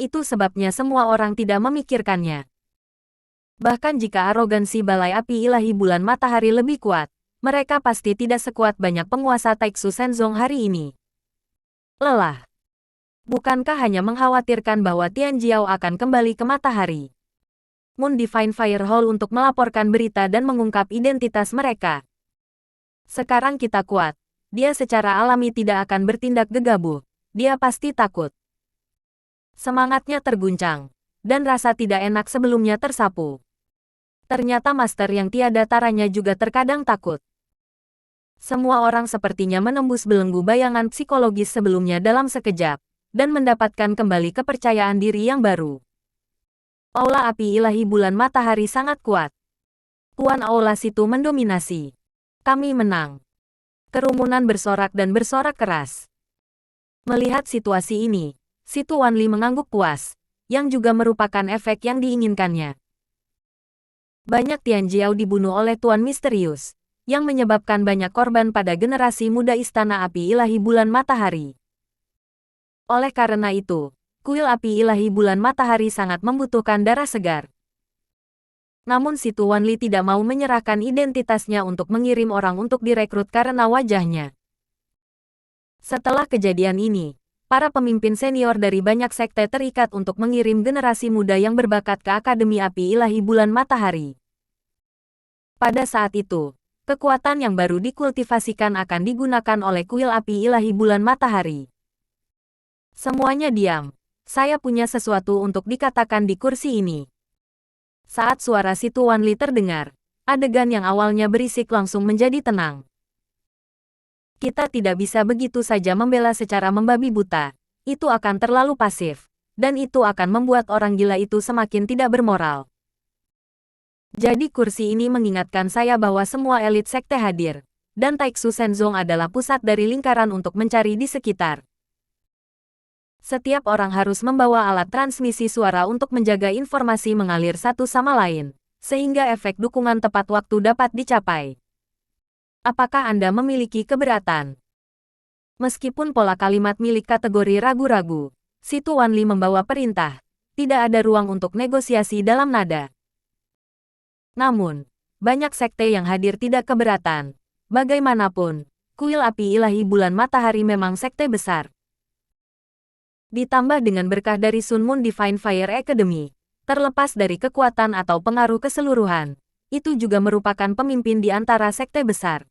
Itu sebabnya semua orang tidak memikirkannya. Bahkan jika arogansi balai api ilahi bulan matahari lebih kuat, mereka pasti tidak sekuat banyak penguasa Taixu Shenzong hari ini. Lelah. Bukankah hanya mengkhawatirkan bahwa Tianjiao akan kembali ke matahari? Moon Divine Fire Hall untuk melaporkan berita dan mengungkap identitas mereka. Sekarang kita kuat. Dia secara alami tidak akan bertindak gegabah. Dia pasti takut. Semangatnya terguncang, dan rasa tidak enak sebelumnya tersapu. Ternyata master yang tiada taranya juga terkadang takut. Semua orang sepertinya menembus belenggu bayangan psikologis sebelumnya dalam sekejap, dan mendapatkan kembali kepercayaan diri yang baru. Aula Api Ilahi Bulan Matahari sangat kuat. Tuan Aula Situ mendominasi. Kami menang. Kerumunan bersorak dan bersorak keras. Melihat situasi ini, Situ Wanli mengangguk puas, yang juga merupakan efek yang diinginkannya. Banyak Tianjiao dibunuh oleh Tuan Misterius, yang menyebabkan banyak korban pada generasi muda Istana Api Ilahi Bulan Matahari. Oleh karena itu, kuil Api Ilahi Bulan Matahari sangat membutuhkan darah segar. Namun Situ Wanli tidak mau menyerahkan identitasnya untuk mengirim orang untuk direkrut karena wajahnya. Setelah kejadian ini, para pemimpin senior dari banyak sekte terikat untuk mengirim generasi muda yang berbakat ke Akademi Api Ilahi Bulan Matahari. Pada saat itu, kekuatan yang baru dikultivasikan akan digunakan oleh kuil Api Ilahi Bulan Matahari. Semuanya diam, Saya punya sesuatu untuk dikatakan di kursi ini. Saat suara si Tuan Li terdengar, adegan yang awalnya berisik langsung menjadi tenang. Kita tidak bisa begitu saja membela secara membabi buta. Itu akan terlalu pasif. Dan itu akan membuat orang gila itu semakin tidak bermoral. Jadi kursi ini mengingatkan saya bahwa semua elit sekte hadir. Dan Taiksu Senzong adalah pusat dari lingkaran untuk mencari di sekitar. Setiap orang harus membawa alat transmisi suara untuk menjaga informasi mengalir satu sama lain, sehingga efek dukungan tepat waktu dapat dicapai. Apakah Anda memiliki keberatan? Meskipun pola kalimat milik kategori ragu-ragu, si Tuan Li membawa perintah, tidak ada ruang untuk negosiasi dalam nada. Namun, banyak sekte yang hadir tidak keberatan. Bagaimanapun, kuil api ilahi bulan matahari memang sekte besar. Ditambah dengan berkah dari Sun Moon Divine Fire Academy, terlepas dari kekuatan atau pengaruh keseluruhan, itu juga merupakan pemimpin di antara sekte besar.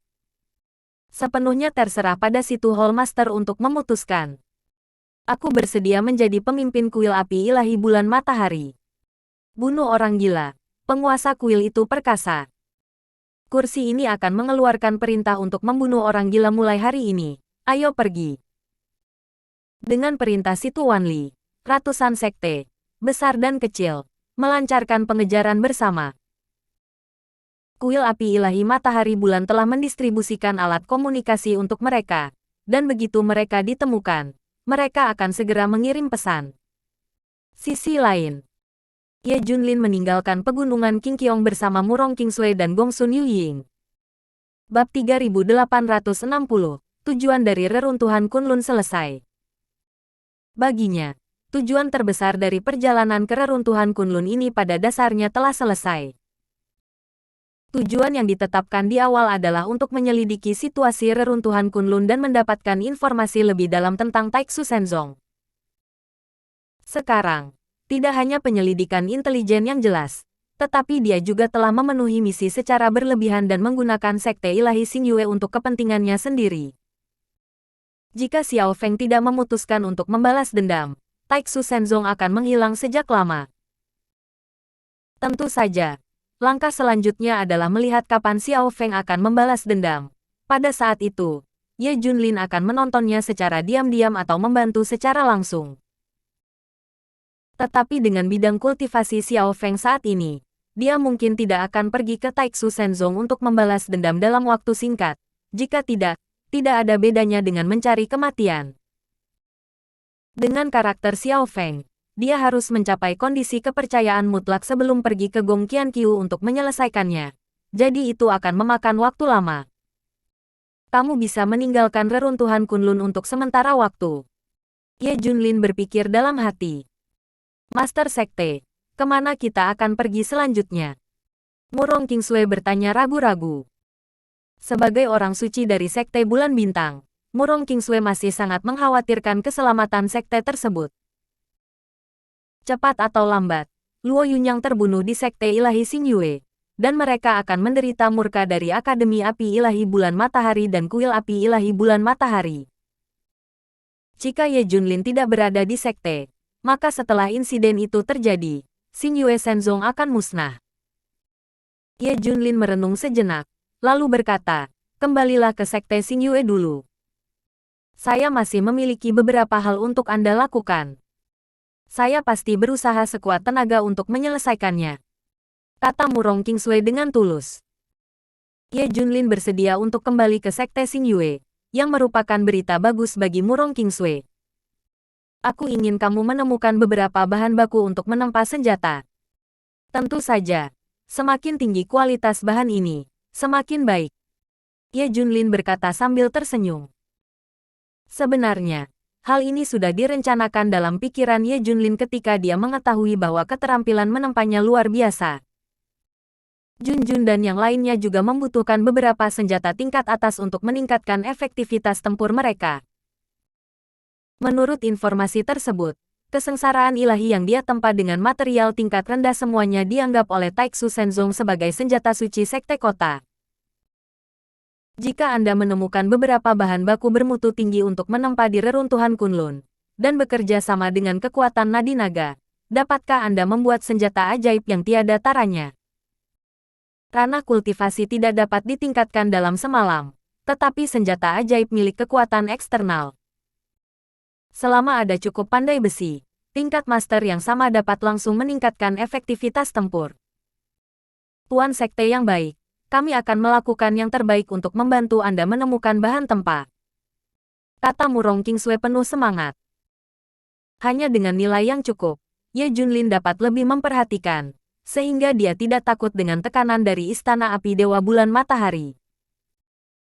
Sepenuhnya terserah pada situ Hall Master untuk memutuskan. Aku bersedia menjadi pemimpin kuil api ilahi bulan matahari. Bunuh orang gila, penguasa kuil itu perkasa. Kursi ini akan mengeluarkan perintah untuk membunuh orang gila mulai hari ini. Ayo pergi. Dengan perintah si Tuan Li, ratusan sekte, besar dan kecil, melancarkan pengejaran bersama. Kuil api ilahi matahari bulan telah mendistribusikan alat komunikasi untuk mereka, dan begitu mereka ditemukan, mereka akan segera mengirim pesan. Sisi lain, Ye Junlin meninggalkan pegunungan Qingqiong bersama Murong Qingsui dan Gongsun Yuying. Bab 3860, tujuan dari reruntuhan Kunlun selesai. Baginya, tujuan terbesar dari perjalanan ke reruntuhan Kunlun ini pada dasarnya telah selesai. Tujuan yang ditetapkan di awal adalah untuk menyelidiki situasi reruntuhan Kunlun dan mendapatkan informasi lebih dalam tentang Taiksu Senzong. Sekarang, tidak hanya penyelidikan intelijen yang jelas, tetapi dia juga telah memenuhi misi secara berlebihan dan menggunakan sekte ilahi Xingyue untuk kepentingannya sendiri. Jika Xiao Feng tidak memutuskan untuk membalas dendam, Taiksu Senzong akan menghilang sejak lama. Tentu saja, langkah selanjutnya adalah melihat kapan Xiao Feng akan membalas dendam. Pada saat itu, Ye Junlin akan menontonnya secara diam-diam atau membantu secara langsung. Tetapi dengan bidang kultivasi Xiao Feng saat ini, dia mungkin tidak akan pergi ke Taiksu Senzong untuk membalas dendam dalam waktu singkat. Jika tidak, tidak ada bedanya dengan mencari kematian. Dengan karakter Xiao Feng, dia harus mencapai kondisi kepercayaan mutlak sebelum pergi ke Gong Qianqiu untuk menyelesaikannya. Jadi itu akan memakan waktu lama. Kamu bisa meninggalkan reruntuhan Kunlun untuk sementara waktu. Ye Junlin berpikir dalam hati. Master Sekte, kemana kita akan pergi selanjutnya? Murong Qingsui bertanya ragu-ragu. Sebagai orang suci dari Sekte Bulan Bintang, Murong Qingsui masih sangat mengkhawatirkan keselamatan sekte tersebut. Cepat atau lambat, Luo Yunyang terbunuh di Sekte Ilahi Xingyue, dan mereka akan menderita murka dari Akademi Api Ilahi Bulan Matahari dan Kuil Api Ilahi Bulan Matahari. Jika Ye Junlin tidak berada di sekte, maka setelah insiden itu terjadi, Xingyue Senzong akan musnah. Ye Junlin merenung sejenak, lalu berkata, kembalilah ke sekte Xingyue dulu. Saya masih memiliki beberapa hal untuk Anda lakukan. Saya pasti berusaha sekuat tenaga untuk menyelesaikannya, kata Murong Qingsui dengan tulus. Ye Junlin bersedia untuk kembali ke sekte Xingyue, yang merupakan berita bagus bagi Murong Qingsui. Aku ingin kamu menemukan beberapa bahan baku untuk menempa senjata. Tentu saja, semakin tinggi kualitas bahan ini, semakin baik. Ye Junlin berkata sambil tersenyum. Sebenarnya, hal ini sudah direncanakan dalam pikiran Ye Junlin ketika dia mengetahui bahwa keterampilan menempanya luar biasa. Junjun dan yang lainnya juga membutuhkan beberapa senjata tingkat atas untuk meningkatkan efektivitas tempur mereka. Menurut informasi tersebut, kesengsaraan ilahi yang dia tempa dengan material tingkat rendah semuanya dianggap oleh Taiksu Senzong sebagai senjata suci sekte kota. Jika Anda menemukan beberapa bahan baku bermutu tinggi untuk menempa di reruntuhan Kunlun, dan bekerja sama dengan kekuatan nadi naga. Dapatkah Anda membuat senjata ajaib yang tiada taranya? Ranah kultivasi tidak dapat ditingkatkan dalam semalam, tetapi senjata ajaib milik kekuatan eksternal. Selama ada cukup pandai besi, tingkat master yang sama dapat langsung meningkatkan efektivitas tempur. Tuan Sekte yang baik, kami akan melakukan yang terbaik untuk membantu Anda menemukan bahan tempa. Kata Murong Kingsway penuh semangat. Hanya dengan nilai yang cukup, Ye Junlin dapat lebih memperhatikan, sehingga dia tidak takut dengan tekanan dari Istana Api Dewa Bulan Matahari.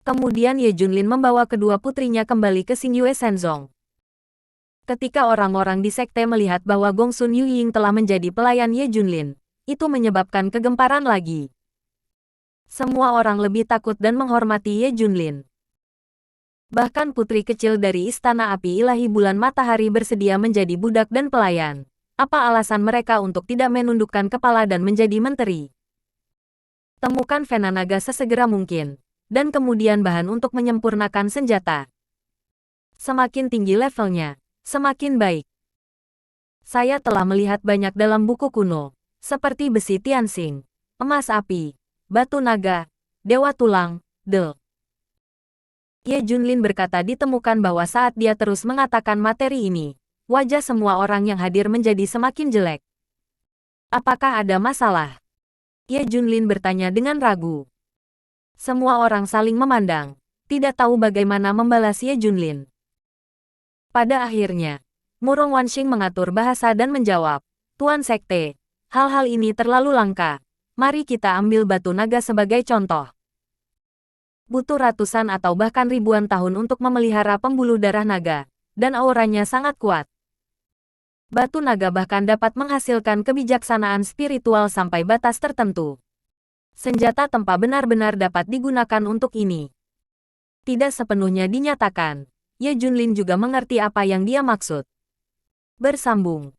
Kemudian Ye Junlin membawa kedua putrinya kembali ke Xingyue Shenzong. Ketika orang-orang di sekte melihat bahwa Gongsun Yuying telah menjadi pelayan Ye Junlin, itu menyebabkan kegemparan lagi. Semua orang lebih takut dan menghormati Ye Junlin. Bahkan putri kecil dari Istana Api Ilahi Bulan Matahari bersedia menjadi budak dan pelayan. Apa alasan mereka untuk tidak menundukkan kepala dan menjadi menteri? Temukan Vena Naga sesegera mungkin, dan kemudian bahan untuk menyempurnakan senjata. Semakin tinggi levelnya, semakin baik. Saya telah melihat banyak dalam buku kuno, seperti besi Tianxing, emas api, batu naga, dewa tulang, Ye Junlin berkata ditemukan bahwa saat dia terus mengatakan materi ini, wajah semua orang yang hadir menjadi semakin jelek. Apakah ada masalah? Ye Junlin bertanya dengan ragu. Semua orang saling memandang, tidak tahu bagaimana membalas Ye Junlin. Pada akhirnya, Murong Wanxing mengatur bahasa dan menjawab, Tuan Sekte, hal-hal ini terlalu langka. Mari kita ambil batu naga sebagai contoh. Butuh ratusan atau bahkan ribuan tahun untuk memelihara pembuluh darah naga, dan auranya sangat kuat. Batu naga bahkan dapat menghasilkan kebijaksanaan spiritual sampai batas tertentu. Senjata tempa benar-benar dapat digunakan untuk ini. Tidak sepenuhnya dinyatakan, Ye Junlin juga mengerti apa yang dia maksud. Bersambung.